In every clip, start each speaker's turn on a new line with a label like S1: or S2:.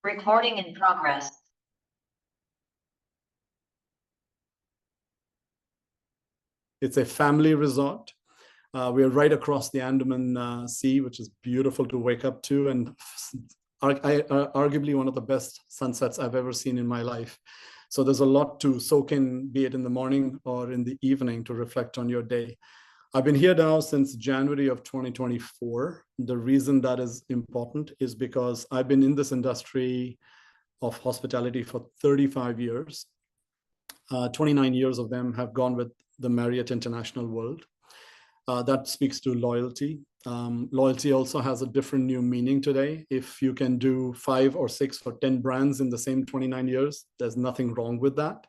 S1: Recording in progress.
S2: It's a family resort. We're right across the Andaman Sea, which is beautiful to wake up to, and arguably one of the best sunsets I've ever seen in my life. So there's a lot to soak in, be it in the morning or in the evening, to reflect on your day. I've been here now since January of 2024. The reason that is important is because I've been in this industry of hospitality for 35 years. 29 years of them have gone with the Marriott International World. That speaks to loyalty. Loyalty also has a different new meaning today. If you can do 5 or 6 or 10 brands in the same 29 years, there's nothing wrong with that.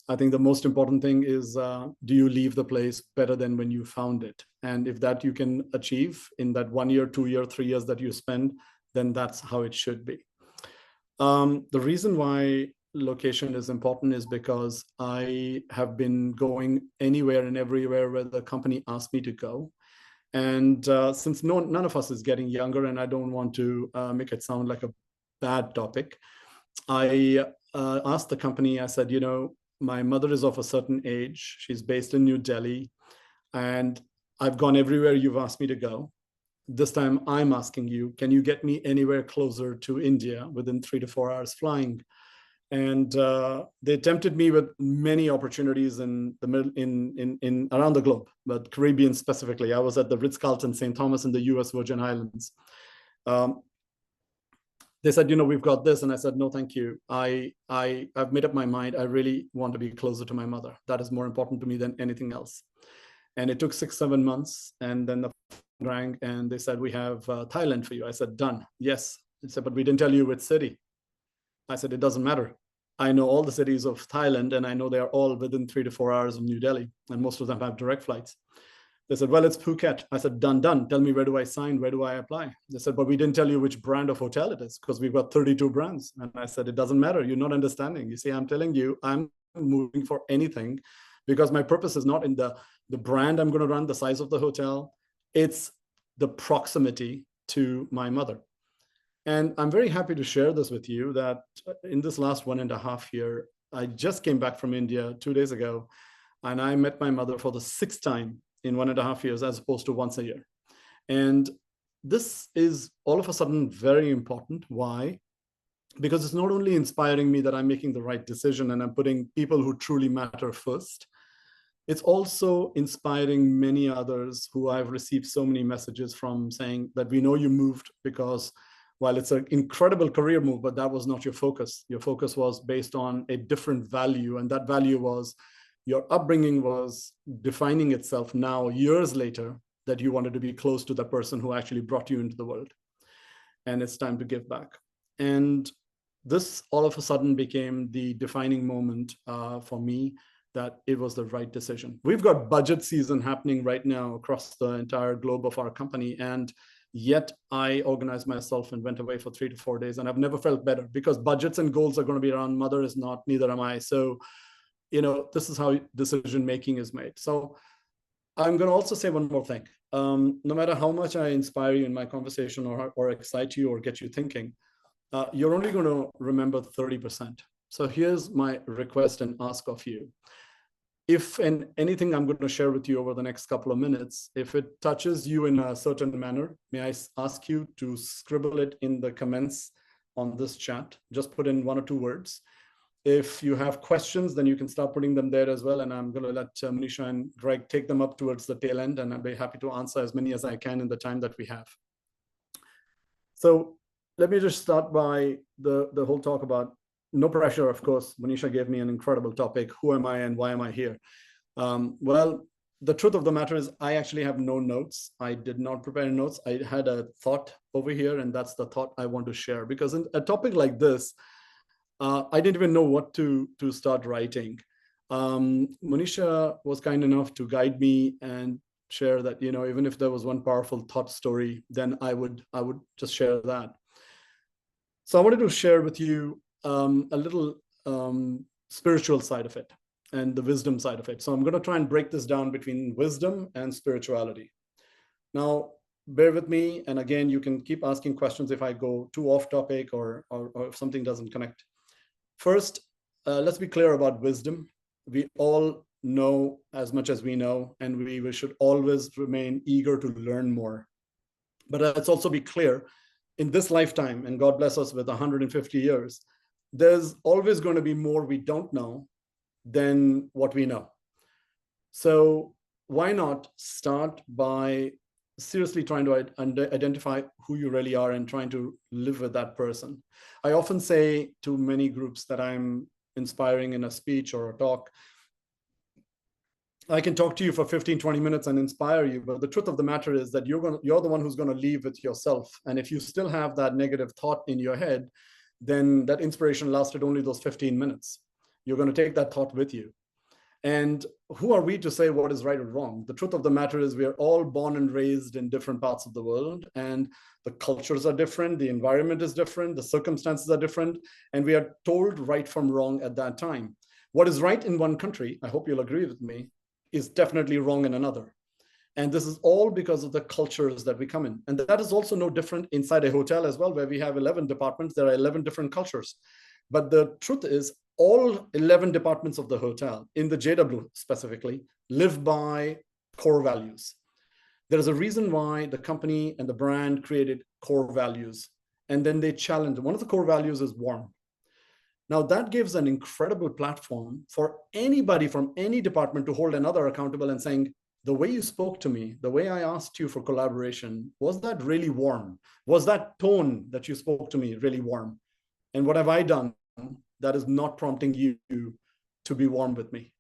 S2: I think the most important thing is, do you leave the place better than when you found it? And if that you can achieve in that 1 year, 2 year, 3 years that you spend, then that's how it should be. The reason why location is important is because I have been going anywhere and everywhere where the company asked me to go. And since none of us is getting younger, and I don't want to make it sound like a bad topic, I asked the company, I said, my mother is of a certain age. She's based in New Delhi, and I've gone everywhere you've asked me to go. This time I'm asking you, can you get me anywhere closer to India within 3 to 4 hours flying? And they tempted me with many opportunities in the middle, in around the globe, but Caribbean specifically. I was at the Ritz-Carlton St. Thomas in the US Virgin Islands. They said, we've got this. And I said, no, thank you. I've made up my mind. I really want to be closer to my mother. That is more important to me than anything else. And it took 6-7 months. And then the phone rang and they said, we have Thailand for you. I said, done. Yes. They said, but we didn't tell you which city. I said, it doesn't matter. I know all the cities of Thailand, and I know they are all within 3 to 4 hours of New Delhi. And most of them have direct flights. They said, well, it's Phuket. I said, done. Tell me, where do I sign? Where do I apply? They said, but we didn't tell you which brand of hotel it is, because we've got 32 brands. And I said, it doesn't matter. You're not understanding. You see, I'm telling you, I'm moving for anything, because my purpose is not in the brand I'm going to run, the size of the hotel. It's the proximity to my mother. And I'm very happy to share this with you, that in this last 1.5 years, I just came back from India 2 days ago, and I met my mother for the 6th time in 1.5 years, as opposed to once a year. And this is all of a sudden very important. Why? Because it's not only inspiring me that I'm making the right decision and I'm putting people who truly matter first, it's also inspiring many others who I've received so many messages from, saying that we know you moved because, while it's an incredible career move, but that was not your focus. Your focus was based on a different value. And that value was, your upbringing was defining itself now, years later, that you wanted to be close to the person who actually brought you into the world. And it's time to give back. And this all of a sudden became the defining moment for me, that it was the right decision. We've got budget season happening right now across the entire globe of our company. And yet I organized myself and went away for 3 to 4 days. And I've never felt better, because budgets and goals are going to be around. Mother is not, neither am I. So, this is how decision-making is made. So I'm going to also say one more thing. No matter how much I inspire you in my conversation or excite you or get you thinking, you're only going to remember 30%. So here's my request and ask of you. If anything I'm going to share with you over the next couple of minutes, if it touches you in a certain manner, may I ask you to scribble it in the comments on this chat. Just put in 1 or 2 words. If you have questions, then you can start putting them there as well. And I'm going to let Manisha and Greg take them up towards the tail end. And I'll be happy to answer as many as I can in the time that we have. So let me just start by the whole talk about no pressure. Of course, Manisha gave me an incredible topic. Who am I and why am I here? Well, the truth of the matter is I actually have no notes. I did not prepare notes. I had a thought over here, and that's the thought I want to share. Because in a topic like this, I didn't even know what to start writing. Manisha was kind enough to guide me and share that, even if there was one powerful thought story, then I would just share that. So I wanted to share with you a little spiritual side of it and the wisdom side of it. So I'm going to try and break this down between wisdom and spirituality. Now, bear with me. And again, you can keep asking questions if I go too off topic or if something doesn't connect. First, let's be clear about wisdom. We all know as much as we know, and we should always remain eager to learn more. But let's also be clear, in this lifetime, and God bless us with 150 years, there's always going to be more we don't know than what we know. So why not start by seriously trying to identify who you really are and trying to live with that person. I often say to many groups that I'm inspiring in a speech or a talk, I can talk to you for 15, 20 minutes and inspire you, but the truth of the matter is that you're the one who's going to leave with yourself. And if you still have that negative thought in your head, then that inspiration lasted only those 15 minutes. You're going to take that thought with you. And who are we to say what is right or wrong? The truth of the matter is we are all born and raised in different parts of the world, and the cultures are different, the environment is different, the circumstances are different, and we are told right from wrong at that time. What is right in one country, I hope you'll agree with me, is definitely wrong in another. And this is all because of the cultures that we come in. And that is also no different inside a hotel as well, where we have 11 departments, there are 11 different cultures. But the truth is, all 11 departments of the hotel, in the JW specifically, live by core values. There is a reason why the company and the brand created core values, and then they challenged. One of the core values is warm. Now that gives an incredible platform for anybody from any department to hold another accountable and saying, the way you spoke to me, the way I asked you for collaboration, was that really warm? Was that tone that you spoke to me really warm? And what have I done that is not prompting you to be warm with me?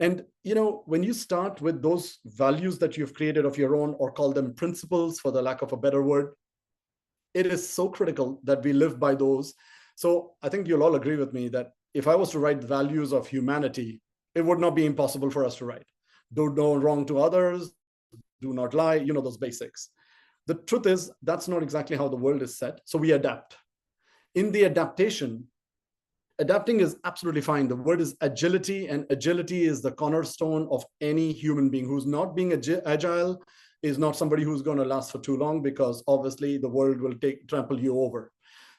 S2: And when you start with those values that you've created of your own, or call them principles for the lack of a better word, it is so critical that we live by those. So I think you'll all agree with me that if I was to write values of humanity, it would not be impossible for us to write. Do no wrong to others, do not lie, those basics. The truth is, that's not exactly how the world is set. So we adapt. In the adaptation, adapting is absolutely fine. The word is agility, and agility is the cornerstone of any human being. Who's not being agile is not somebody who's going to last for too long, because obviously the world will trample you over.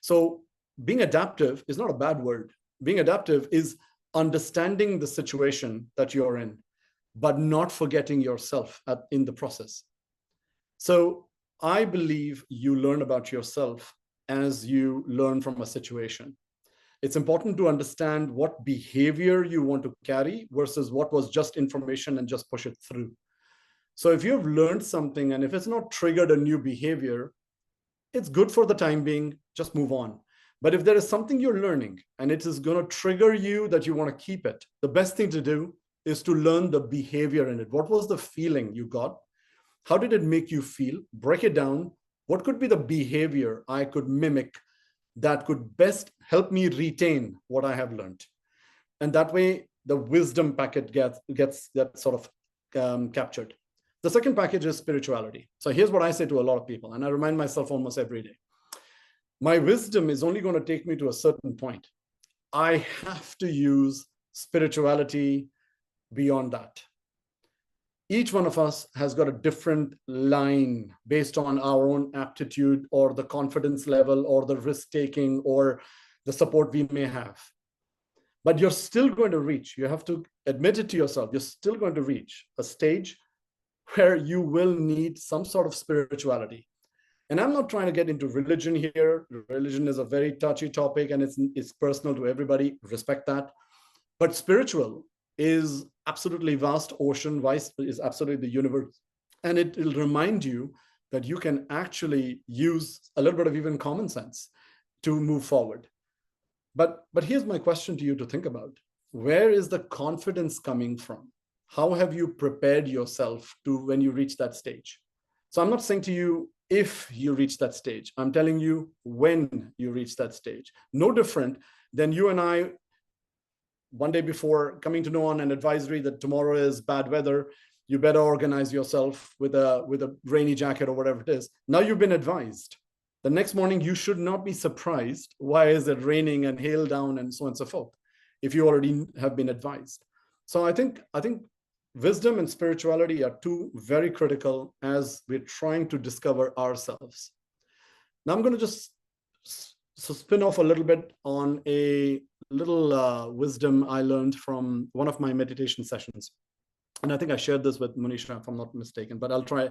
S2: So being adaptive is not a bad word. Being adaptive is understanding the situation that you're in, but not forgetting yourself in the process. So I believe you learn about yourself as you learn from a situation. It's important to understand what behavior you want to carry versus what was just information and just push it through. So if you've learned something and if it's not triggered a new behavior, it's good for the time being, just move on. But if there is something you're learning and it is going to trigger you that you want to keep it, the best thing to do is to learn the behavior in it. What was the feeling you got? How did it make you feel? Break it down. What could be the behavior I could mimic that could best help me retain what I have learned? And that way, the wisdom packet gets that sort of captured. The second package is spirituality. So here's what I say to a lot of people, and I remind myself almost every day. My wisdom is only going to take me to a certain point. I have to use spirituality beyond that. Each one of us has got a different line based on our own aptitude or the confidence level or the risk-taking or the support we may have. But you're still going to reach, you have to admit it to yourself, you're still going to reach a stage where you will need some sort of spirituality. And I'm not trying to get into religion here. Religion is a very touchy topic and it's personal to everybody. Respect that. But spiritual is absolutely vast ocean, is absolutely the universe. And it will remind you that you can actually use a little bit of even common sense to move forward. But here's my question to you to think about. Where is the confidence coming from? How have you prepared yourself to when you reach that stage? So I'm not saying to you, if you reach that stage, I'm telling you when you reach that stage. No different than you and I, one day before coming to know on an advisory that tomorrow is bad weather, you better organize yourself with a rainy jacket or whatever it is. Now you've been advised. The next morning, you should not be surprised. Why is it raining and hail down and so on and so forth, if you already have been advised? So I think wisdom and spirituality are two very critical as we're trying to discover ourselves. Now I'm going to just spin off a little bit on a little wisdom I learned from one of my meditation sessions. And I think I shared this with Manisha, if I'm not mistaken, but I'll try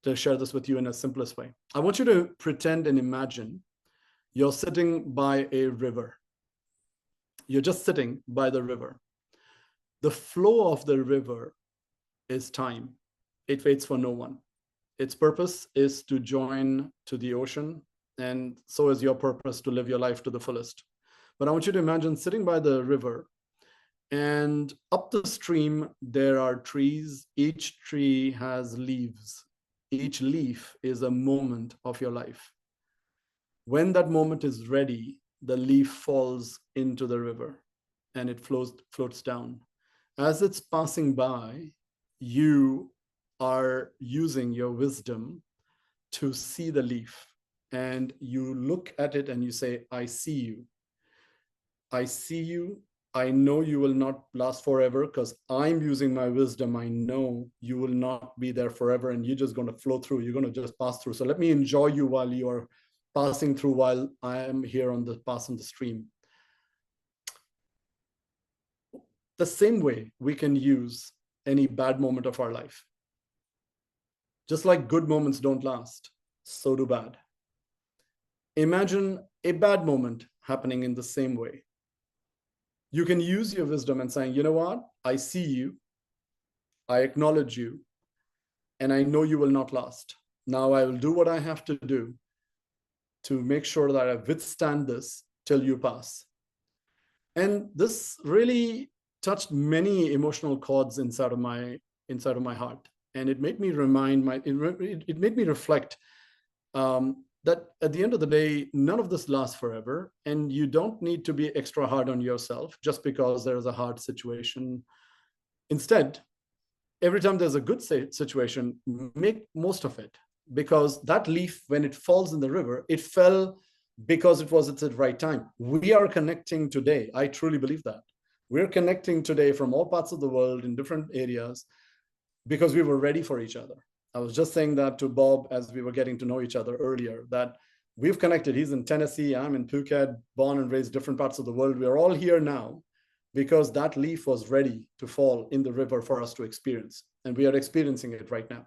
S2: to share this with you in the simplest way. I want you to pretend and imagine you're sitting by a river. You're just sitting by the river. The flow of the river is time. It waits for no one. Its purpose is to join to the ocean, and so is your purpose, to live your life to the fullest. But I want you to imagine sitting by the river, and up the stream, there are trees. Each tree has leaves. Each leaf is a moment of your life. When that moment is ready, the leaf falls into the river and it floats down. As it's passing by, you are using your wisdom to see the leaf, and you look at it and you say, I see you. I see you. I know you will not last forever because I'm using my wisdom. I know you will not be there forever and you're just going to flow through. You're going to just pass through. So let me enjoy you while you are passing through, while I am here on the passing the stream. The same way we can use any bad moment of our life. Just like good moments don't last, so do bad. Imagine a bad moment happening in the same way. You can use your wisdom and saying, you know what? I see you. I acknowledge you. And I know you will not last. Now I will do what I have to do to make sure that I withstand this till you pass. And this really touched many emotional chords inside of my heart. And it made me it made me reflect that at the end of the day, none of this lasts forever. And you don't need to be extra hard on yourself just because there is a hard situation. Instead, every time there's a good situation, make most of it. Because that leaf, when it falls in the river, it fell because it was at the right time. We are connecting today. I truly believe that. We're connecting today from all parts of the world in different areas because we were ready for each other. I was just saying that to Bob as we were getting to know each other earlier, that we've connected. He's in Tennessee, I'm in Phuket, born and raised different parts of the world. We're all here now because that leaf was ready to fall in the river for us to experience. And we are experiencing it right now.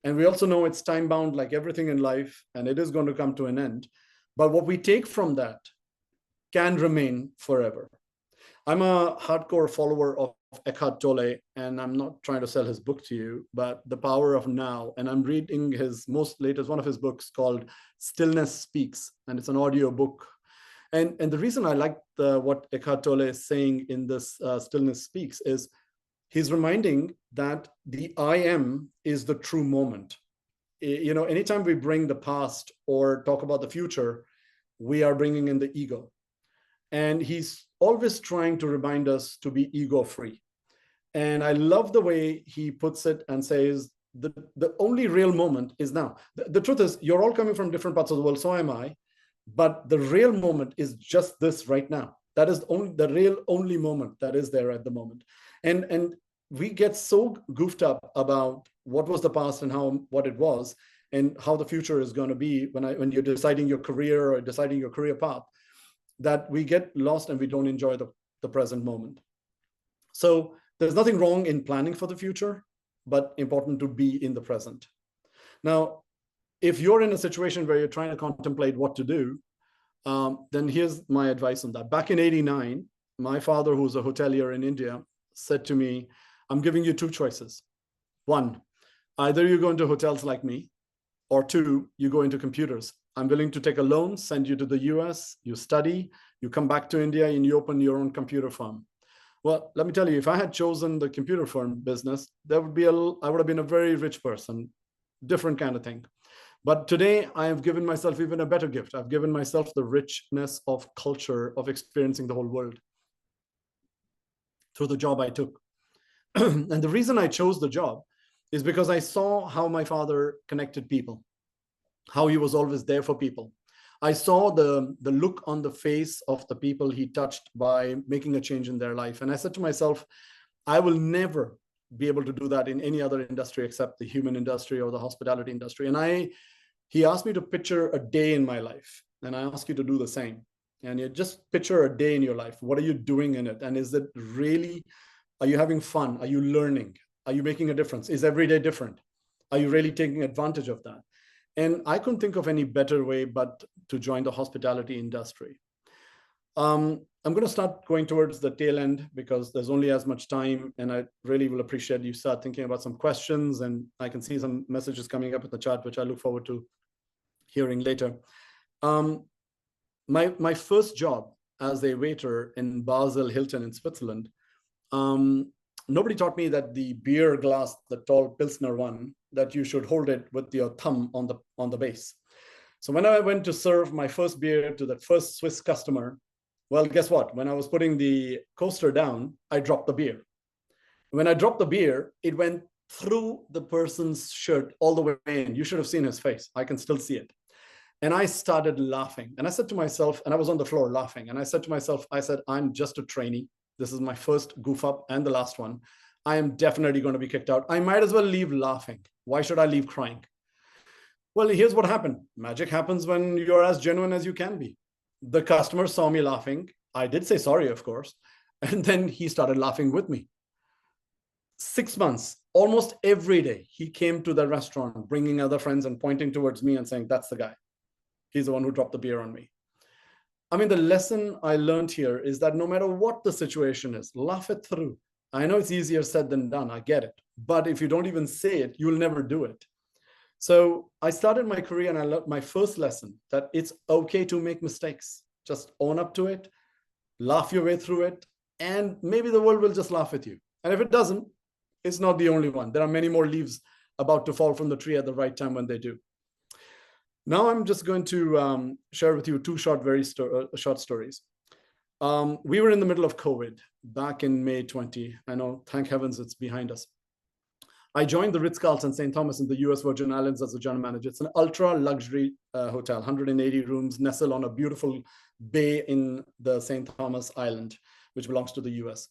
S2: And we also know it's time bound like everything in life, and it is going to come to an end. But what we take from that can remain forever. I'm a hardcore follower of Eckhart Tolle, and I'm not trying to sell his book to you, but The Power of Now. And I'm reading his most latest, one of his books called Stillness Speaks, and it's an audio book. And the reason I like what Eckhart Tolle is saying in this Stillness Speaks is he's reminding that the I am is the true moment. You know, anytime we bring the past or talk about the future, we are bringing in the ego. And he's always trying to remind us to be ego-free. And I love the way he puts it and says, the only real moment is now. The truth is, you're all coming from different parts of the world, so am I. But the real moment is just this right now. That is the real only moment that is there at the moment. And we get so goofed up about what was the past and what it was and how the future is going to be when you're deciding your career or deciding your career path, that we get lost and we don't enjoy the present moment. So there's nothing wrong in planning for the future, but important to be in the present. Now, if you're in a situation where you're trying to contemplate what to do, then here's my advice on that. Back in '89, my father, who's a hotelier in India, said to me, I'm giving you two choices. One, either you go into hotels like me, or two, you go into computers. I'm willing to take a loan, send you to the US, you study, you come back to India and you open your own computer firm. Well, let me tell you, if I had chosen the computer firm business, I would have been a very rich person, different kind of thing. But today I have given myself even a better gift. I've given myself the richness of culture, of experiencing the whole world through the job I took. And the reason I chose the job is because I saw how my father connected people, how he was always there for people. I saw the look on the face of the people he touched by making a change in their life. And I said to myself, I will never be able to do that in any other industry except the human industry or the hospitality industry. And he asked me to picture a day in my life, and I ask you to do the same. And you just picture a day in your life. What are you doing in it? And is it really, are you having fun? Are you learning? Are you making a difference? Is every day different? Are you really taking advantage of that? And I couldn't think of any better way but to join the hospitality industry. I'm going to start going towards the tail end because there's only as much time, and I really will appreciate you start thinking about some questions, and I can see some messages coming up in the chat, which I look forward to hearing later. My first job as a waiter in Basel Hilton in Switzerland, nobody taught me that the beer glass, the tall Pilsner one, that you should hold it with your thumb on the base. So when I went to serve my first beer to that first Swiss customer, well, guess what? When I was putting the coaster down, I dropped the beer. When I dropped the beer, it went through the person's shirt all the way in. You should have seen his face. I can still see it. And I started laughing. And I said to myself, and I was on the floor laughing. And I said to myself, I'm just a trainee. This is my first goof up and the last one. I am definitely going to be kicked out. I might as well leave laughing. Why should I leave crying? Well, here's what happened. Magic happens when you're as genuine as you can be. The customer saw me laughing. I did say sorry, of course. And then he started laughing with me. 6 months, almost every day, he came to the restaurant, bringing other friends and pointing towards me and saying, that's the guy. He's the one who dropped the beer on me. I mean, the lesson I learned here is that no matter what the situation is, laugh it through. I know it's easier said than done. I get it. But if you don't even say it, you'll never do it. So I started my career and I learned my first lesson that it's okay to make mistakes. Just own up to it, laugh your way through it, and maybe the world will just laugh with you. And if it doesn't, it's not the only one. There are many more leaves about to fall from the tree at the right time when they do. Now I'm just going to share with you two short stories. We were in the middle of COVID back in May 20. I know, thank heavens, it's behind us. I joined the Ritz-Carlton St. Thomas in the US Virgin Islands as a general manager. It's an ultra luxury hotel, 180 rooms, nestled on a beautiful bay in the St. Thomas Island, which belongs to the US.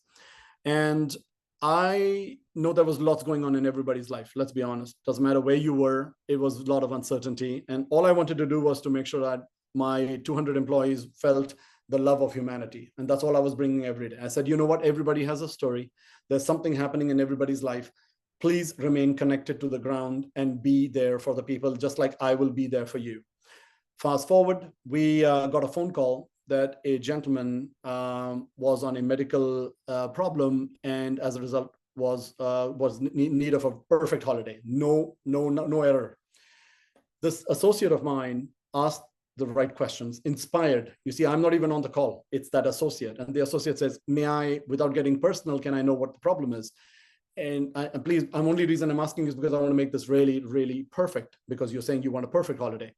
S2: And I know there was lots going on in everybody's life. Let's be honest. Doesn't matter where you were. It was a lot of uncertainty. And all I wanted to do was to make sure that my 200 employees felt the love of humanity. And that's all I was bringing every day. I said, you know what? Everybody has a story. There's something happening in everybody's life. Please remain connected to the ground and be there for the people, just like I will be there for you. Fast forward, we got a phone call that a gentleman was on a medical problem, and as a result was in need of a perfect holiday. No error. This associate of mine asked the right questions, inspired. You see, I'm not even on the call. It's that associate. And the associate says, may I, without getting personal, can I know what the problem is? And please, the only reason I'm asking is because I want to make this really, really perfect, because you're saying you want a perfect holiday.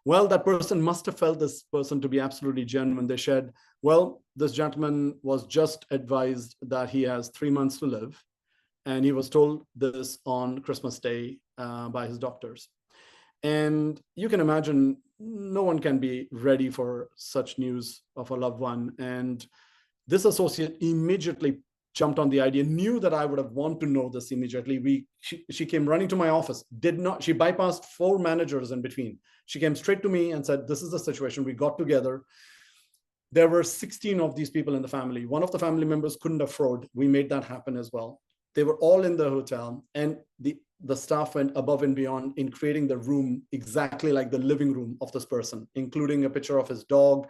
S2: Well, that person must have felt this person to be absolutely genuine. They shared, well, this gentleman was just advised that he has 3 months to live. And he was told this on Christmas Day by his doctors. And you can imagine no one can be ready for such news of a loved one. And this associate immediately jumped on the idea, knew that I would have wanted to know this immediately. She came running to my office, she bypassed 4 managers in between. She came straight to me and said, this is the situation. We got together. There were 16 of these people in the family. One of the family members couldn't afford. We made that happen as well. They were all in the hotel, and the staff went above and beyond in creating the room exactly like the living room of this person, including a picture of his dog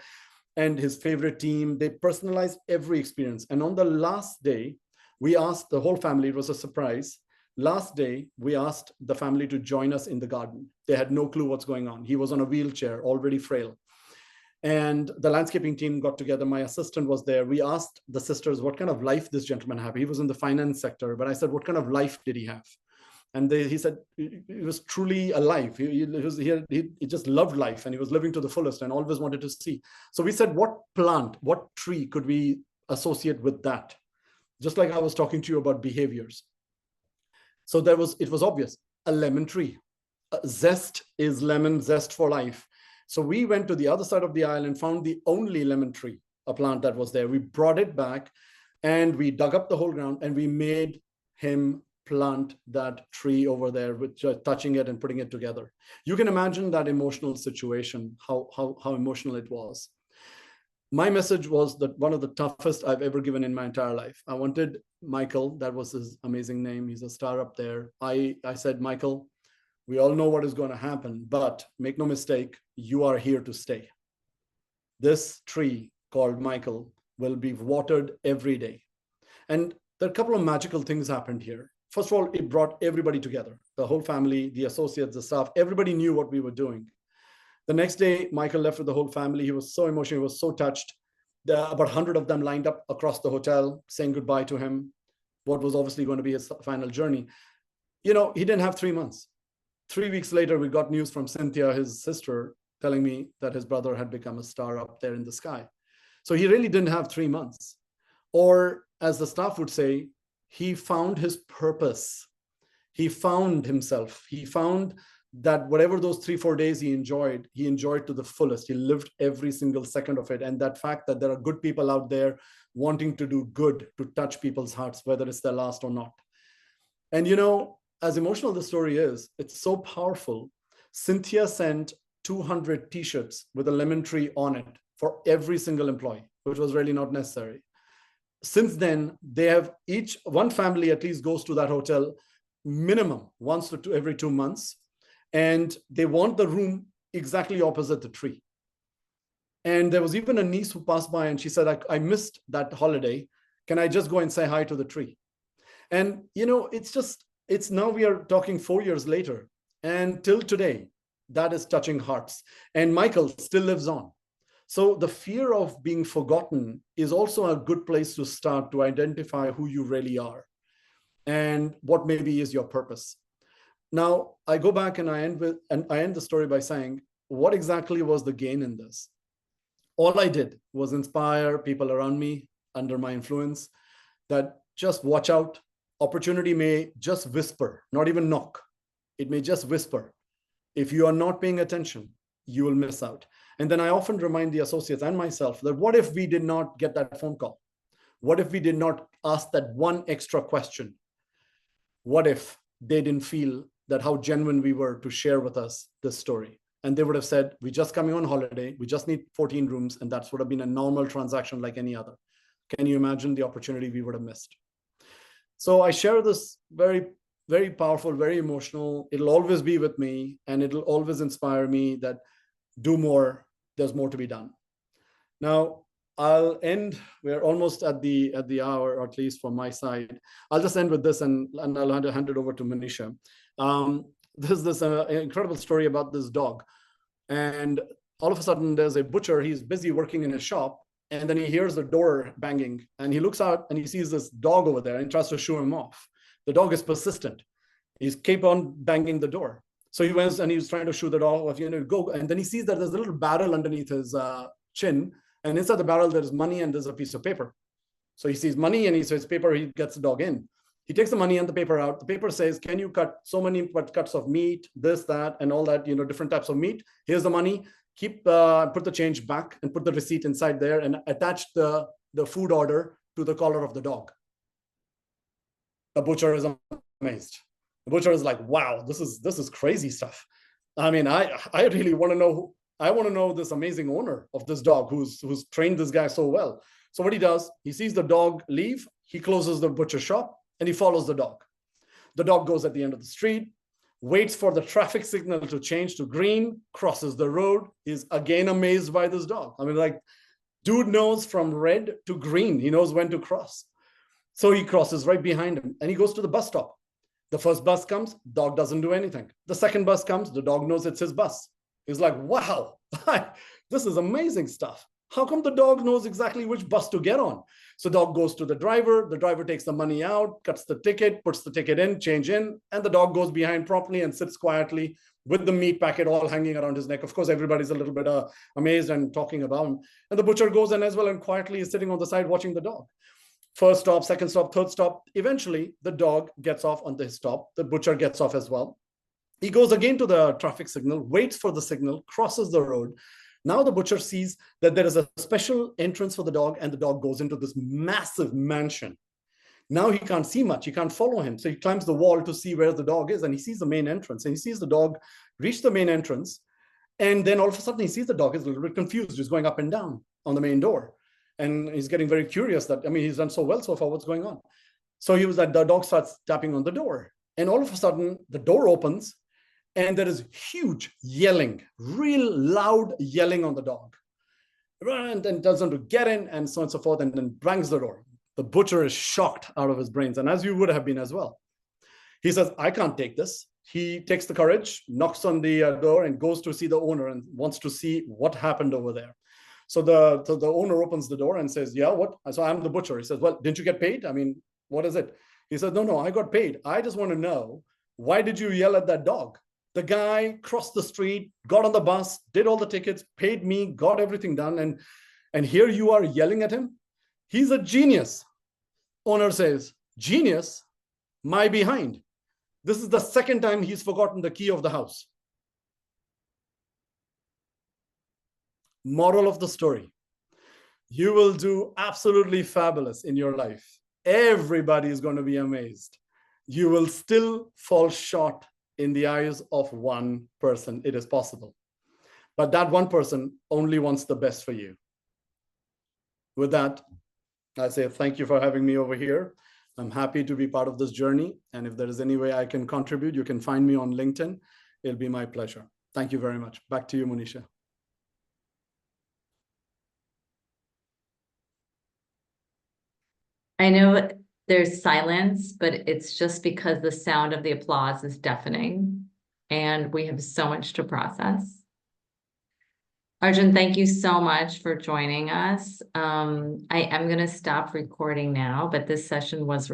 S2: and his favorite team. They personalized every experience. And on the last day, we asked the whole family, it was a surprise. Last day, we asked the family to join us in the garden. They had no clue what's going on. He was on a wheelchair, already frail. And the landscaping team got together. My assistant was there. We asked the sisters what kind of life this gentleman had. He was in the finance sector, but I said, what kind of life did he have? And he said he was truly alive. He just loved life, and he was living to the fullest and always wanted to see. So we said, what plant, what tree could we associate with that? Just like I was talking to you about behaviors. So it was obvious, a lemon tree. Zest is lemon, zest for life. So we went to the other side of the aisle and found the only lemon tree, a plant that was there. We brought it back and we dug up the whole ground and we made him plant that tree over there with just touching it and putting it together. You can imagine that emotional situation, how emotional it was. My message was that one of the toughest I've ever given in my entire life. I wanted Michael, that was his amazing name. He's a star up there. I said, Michael, we all know what is going to happen, but make no mistake, you are here to stay. This tree called Michael will be watered every day. And there are a couple of magical things happened here. First of all, it brought everybody together, the whole family, the associates, the staff, everybody knew what we were doing. The next day, Michael left with the whole family. He was so emotional, he was so touched. About 100 of them lined up across the hotel, saying goodbye to him, what was obviously going to be his final journey. You know, he didn't have 3 months. 3 weeks later, we got news from Cynthia, his sister, telling me that his brother had become a star up there in the sky. So he really didn't have 3 months. Or as the staff would say, he found his purpose. He found himself. He found that whatever those 3-4 days he enjoyed to the fullest. He lived every single second of it. And that fact that there are good people out there wanting to do good, to touch people's hearts, whether it's their last or not. And you know, as emotional the story is, it's so powerful. Cynthia sent 200 t-shirts with a lemon tree on it for every single employee, which was really not necessary. Since then, they have one family at least goes to that hotel minimum once to every 2 months. And they want the room exactly opposite the tree. And there was even a niece who passed by and she said, I missed that holiday. Can I just go and say hi to the tree? And, you know, it's now we are talking 4 years later. And till today, that is touching hearts. And Michael still lives on. So the fear of being forgotten is also a good place to start to identify who you really are and what maybe is your purpose. Now, I go back and I end the story by saying, what exactly was the gain in this? All I did was inspire people around me under my influence that just watch out. Opportunity may just whisper, not even knock. It may just whisper. If you are not paying attention, you will miss out. And then I often remind the associates and myself that what if we did not get that phone call? What if we did not ask that one extra question? What if they didn't feel that how genuine we were to share with us this story? And they would have said, we're just coming on holiday. We just need 14 rooms. And that would have been a normal transaction like any other. Can you imagine the opportunity we would have missed? So I share this very, very powerful, very emotional. It'll always be with me and it'll always inspire me that do more, there's more to be done. Now, I'll end, we're almost at the hour, or at least from my side. I'll just end with this and I'll hand it over to Manisha. There's this incredible story about this dog. And all of a sudden there's a butcher, he's busy working in his shop, and then he hears the door banging and he looks out and he sees this dog over there and tries to shoo him off. The dog is persistent. He's keep on banging the door. So he went and he was trying to shoo the dog off, go. And then he sees that there's a little barrel underneath his chin. And inside the barrel, there's money and there's a piece of paper. So he sees money and he says paper, he gets the dog in. He takes the money and the paper out. The paper says, can you cut so many cuts of meat, this, that, and all that, different types of meat. Here's the money. Put the change back and put the receipt inside there and attach the food order to the collar of the dog. The butcher is amazed. The butcher is like, wow, this is crazy stuff. I mean, I really want to know. I want to know this amazing owner of this dog who's trained this guy so well. So what he does, he sees the dog leave, he closes the butcher shop and he follows the dog. The dog goes at the end of the street, waits for the traffic signal to change to green, crosses the road. He's again amazed by this dog. I mean, like, dude knows from red to green. He knows when to cross. So he crosses right behind him and he goes to the bus stop. The first bus comes, dog doesn't do anything. The second bus comes, the dog knows it's his bus. He's like, wow, this is amazing stuff. How come the dog knows exactly which bus to get on? So dog goes to the driver takes the money out, cuts the ticket, puts the ticket in, change in, and the dog goes behind properly and sits quietly with the meat packet all hanging around his neck. Of course, everybody's a little bit amazed and talking about him. And the butcher goes in as well and quietly is sitting on the side watching the dog. First stop, second stop, third stop. Eventually, the dog gets off on the stop. The butcher gets off as well. He goes again to the traffic signal, waits for the signal, crosses the road. Now the butcher sees that there is a special entrance for the dog and the dog goes into this massive mansion. Now he can't see much. He can't follow him. So he climbs the wall to see where the dog is, and he sees the main entrance, and he sees the dog reach the main entrance. And then all of a sudden he sees the dog is a little bit confused. He's going up and down on the main door. And he's getting very curious that, I mean, he's done so well so far. What's going on? So he was like, the dog starts tapping on the door. And all of a sudden the door opens and there is huge yelling, real loud yelling on the dog. And then tells him to get in and so on and so forth, and then bangs the door. The butcher is shocked out of his brains, and as you would have been as well. He says, I can't take this. He takes the courage, knocks on the door and goes to see the owner and wants to see what happened over there. So the owner opens the door and says, yeah, what? So I'm the butcher. He says, well, didn't you get paid? I mean, what is it? He says, no, I got paid. I just want to know, why did you yell at that dog? The guy crossed the street, got on the bus, did all the tickets, paid me, got everything done. And here you are yelling at him? He's a genius. Owner says, genius? My behind. This is the second time he's forgotten the key of the house. Moral of the story: you will do absolutely fabulous in your life. Everybody is going to be amazed. You will still fall short in the eyes of one person. It is possible. But that one person only wants the best for you. With that, I say thank you for having me over here. I'm happy to be part of this journey. And if there is any way I can contribute, you can find me on LinkedIn. It'll be my pleasure. Thank you very much. Back to you, Monisha.
S1: I know there's silence, but it's just because the sound of the applause is deafening and we have so much to process. Arjun, thank you so much for joining us. I am going to stop recording now, but this session was